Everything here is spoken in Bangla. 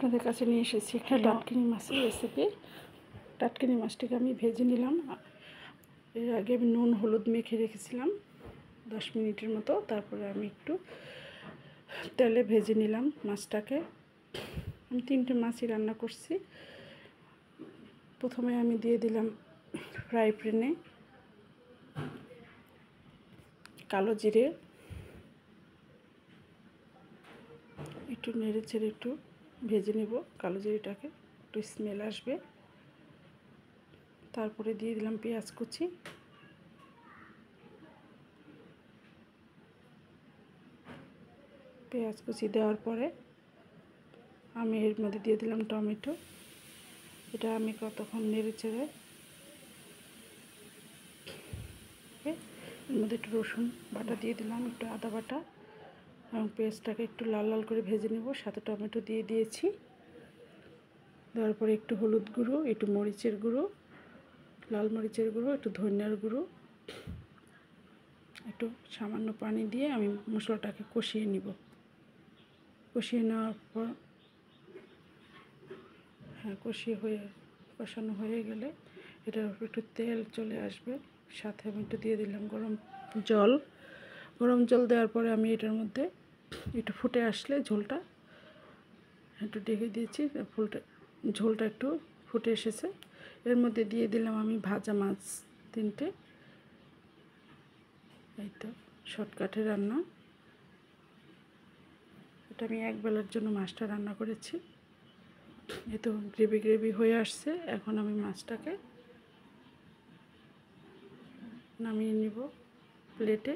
আপনাদের কাছে নিয়ে এসেছি একটা টাটকিনি মাছের রেসিপি। টাটকিনি মাছটিকে আমি ভেজে নিলাম। এর আগে আমি নুন হলুদ মেখে রেখেছিলাম 10 মিনিটের মতো। তারপরে আমি একটু তেলে ভেজে নিলাম মাছটাকে। আমি 3টে মাছই রান্না করছি। প্রথমে আমি দিয়ে দিলাম ফ্রাই প্যানে কালো জিরে, একটু নেড়ে চেড়ে একটু ভেজে নেব কালো জিরেটাকে, একটু স্মেল আসবে। তারপরে দিয়ে দিলাম পেঁয়াজ কুচি, দেওয়ার পরে আমি এর মধ্যে দিয়ে দিলাম টমেটো। এটা আমি কতক্ষণ নেড়ে চেড়ে এর মধ্যে একটু রসুন বাটা দিয়ে দিলাম, একটু আদা বাটা এবং পেঁয়াজটাকে একটু লাল লাল করে ভেজে নেব। সাথে টমেটো দিয়ে দিয়েছি। দেওয়ার পরে একটু হলুদ গুঁড়ো, একটু মরিচের গুঁড়ো, লাল মরিচের গুঁড়ো, একটু ধনিয়ার গুঁড়ো, একটু সামান্য পানি দিয়ে আমি মশলাটাকে কষিয়ে নিব। কষিয়ে নেওয়ার পর কষানো হয়ে গেলে এটার উপর একটু তেল চলে আসবে। সাথে আমি একটু দিয়ে দিলাম গরম জল দেওয়ার পরে আমি এটার মধ্যে একটু ফুটে আসলে ঝোলটা একটু ঢেকে দিয়েছি। ঝোলটা একটু ফুটে এসেছে। এর মধ্যে দিয়ে দিলাম আমি ভাজা মাছ 3টে। এই তো শর্টকাটে রান্না। এটা আমি একবেলার জন্য মাছটা রান্না করেছি। এই তো গ্রেভি হয়ে আসছে। এখন আমি মাছটাকে নামিয়ে নিব প্লেটে।